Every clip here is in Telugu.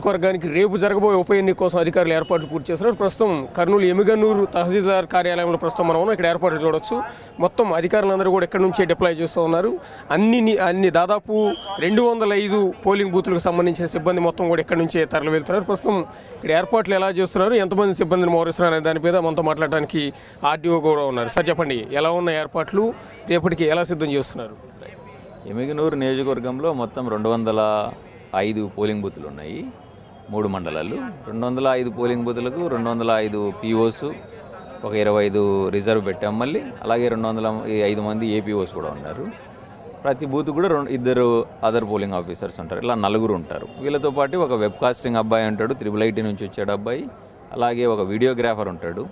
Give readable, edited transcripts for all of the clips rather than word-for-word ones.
నియోజకవర్గానికి రేపు జరగబోయే ఉప ఎన్నిక కోసం అధికారులు ఏర్పాట్లు పూర్తి చేస్తున్నారు. ప్రస్తుతం కర్నూలు ఎమిగనూరు తహసీల్దార్ కార్యాలయంలో ప్రస్తుతం మనం ఇక్కడ ఏర్పాట్లు చూడొచ్చు. మొత్తం అధికారులందరూ కూడా ఇక్కడ నుంచే డిప్లాయ్ చేస్తూ ఉన్నారు. అన్ని దాదాపు 205 పోలింగ్ బూత్లకు సంబంధించిన సిబ్బంది మొత్తం కూడా ఇక్కడ నుంచే తరలి వెళ్తున్నారు. ప్రస్తుతం ఇక్కడ ఏర్పాట్లు ఎలా చేస్తున్నారు, ఎంతమంది సిబ్బందిని మోహరిస్తున్నారు అనే దాని మీద మనతో మాట్లాడడానికి ఆర్డీఓ కూడా ఉన్నారు. సార్ చెప్పండి, ఎలా ఉన్న ఏర్పాట్లు, రేపటికి ఎలా సిద్ధం చేస్తున్నారు? ఎమిగనూరు నియోజకవర్గంలో మొత్తం 205 పోలింగ్ బూతులు ఉన్నాయి. 3 మండలాలు. 205 పోలింగ్ బూతులకు 205 పీఓస్, ఒక 25 రిజర్వ్ పెట్టాం. మళ్ళీ అలాగే 205 మంది ఏపీఓస్ కూడా ఉన్నారు. ప్రతి బూత్ కూడా 2 అదర్ పోలింగ్ ఆఫీసర్స్ ఉంటారు. ఇలా 4 ఉంటారు. వీళ్ళతో పాటు ఒక వెబ్ కాస్టింగ్ అబ్బాయి ఉంటాడు, IIIT నుంచి వచ్చాడు అబ్బాయి. అలాగే ఒక వీడియోగ్రాఫర్ ఉంటాడు.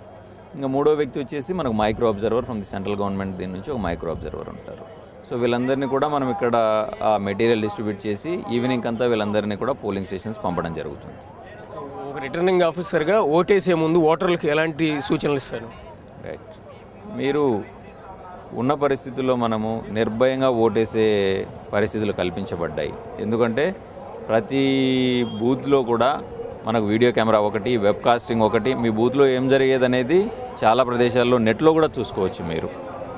ఇంకా 3వ వ్యక్తి వచ్చేసి మనకు micro observer from the central government దీని నుంచి ఒక మైక్రో అబ్జర్వర్ ఉంటారు. సో వీళ్ళందరినీ కూడా మనం ఇక్కడ మెటీరియల్ డిస్ట్రిబ్యూట్ చేసి ఈవినింగ్ అంతా వీళ్ళందరినీ కూడా పోలింగ్ స్టేషన్స్ పంపడం జరుగుతుంది. ఒక రిటర్నింగ్ ఆఫీసర్గా ఓటేసే ముందు ఓటర్లకు ఎలాంటి సూచనలు ఇస్తారు? రైట్, మీరు ఉన్న పరిస్థితుల్లో మనము నిర్భయంగా ఓటేసే పరిస్థితులు కల్పించబడ్డాయి. ఎందుకంటే ప్రతి బూత్లో కూడా మనకు వీడియో కెమెరా ఒకటి, వెబ్ కాస్టింగ్ ఒకటి, మీ బూత్లో ఏం జరిగేది అనేది చాలా ప్రదేశాల్లో నెట్లో కూడా చూసుకోవచ్చు మీరు.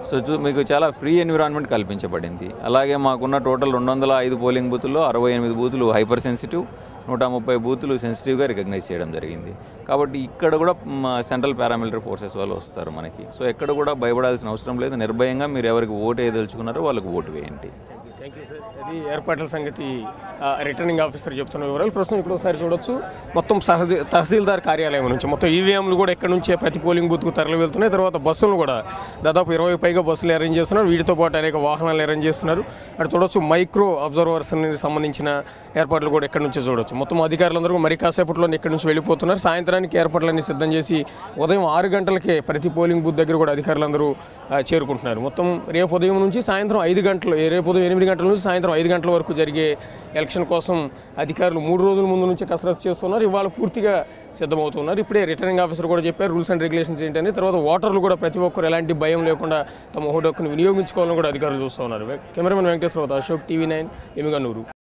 సో మీకు చాలా ఫ్రీ ఎన్విరాన్మెంట్ కల్పించబడింది. అలాగే మాకున్న టోటల్ 205 పోలింగ్ బూతుల్లో 68 బూతులు హైపర్ సెన్సిటివ్, 130 బూతులు సెన్సిటివ్గా రికగ్నైజ్ చేయడం జరిగింది. కాబట్టి ఇక్కడ కూడా సెంట్రల్ పారామిలిటరీ ఫోర్సెస్ వాళ్ళు వస్తారు మనకి. సో ఎక్కడ కూడా భయపడాల్సిన అవసరం లేదు. నిర్భయంగా మీరు ఎవరికి ఓటు వేయదలుచుకున్నారో వాళ్ళకి ఓటు వేయండి. Thank you sir. అది ఏర్పాట్ల సంగతి రిటర్నింగ్ ఆఫీసర్ చెప్తున్న వివరాలు. ప్రస్తుతం ఇప్పుడు ఒకసారి చూడొచ్చు, మొత్తం తహసీల్దార్ కార్యాలయం నుంచి మొత్తం ఈవీఎంలు కూడా ఎక్కడి నుంచే ప్రతి పోలింగ్ బూత్కు తరలి వెళ్తున్నాయి. తర్వాత బస్సులను కూడా దాదాపు 20 పైగా బస్సులు అరేంజ్ చేస్తున్నారు. వీటితో పాటు అనేక వాహనాలు అరేంజ్ చేస్తున్నారు. అక్కడ చూడొచ్చు మైక్రో అబ్జర్వర్స్కి సంబంధించిన ఏర్పాట్లు కూడా ఎక్కడి నుంచే చూడొచ్చు. మొత్తం అధికారులందరూ మరి కాసేపట్లో ఇక్కడి నుంచి వెళ్ళిపోతున్నారు. సాయంత్రానికి ఏర్పాట్లన్నీ సిద్ధం చేసి ఉదయం 6 గంటలకే ప్రతి పోలింగ్ బూత్ దగ్గర కూడా అధికారులందరూ చేరుకుంటున్నారు. మొత్తం రేపు ఉదయం నుంచి సాయంత్రం 5 గంటలు, రేపు ఉదయం 8 గంటల నుంచి సాయంత్రం 5 గంటల వరకు జరిగే ఎలక్షన్ కోసం అధికారులు 3 రోజుల ముందు నుంచి కసరత్తు చేస్తున్నారు. ఇవాళ పూర్తిగా సిద్ధమవుతున్నారు. ఇప్పుడే రిటర్నింగ్ ఆఫీసర్ కూడా చెప్పారు రూల్స్ అండ్ రెగ్యులేషన్స్ ఏంటని. తర్వాత ఓటర్లు కూడా ప్రతి ఒక్కరు ఎలాంటి భయం లేకుండా తమ ఓటు హక్కును వినియోగించుకోవాలని కూడా అధికారులు చూస్తూ ఉన్నారు. Cameraman Venkateswararao, Ashok, TV9, Yemmiganur.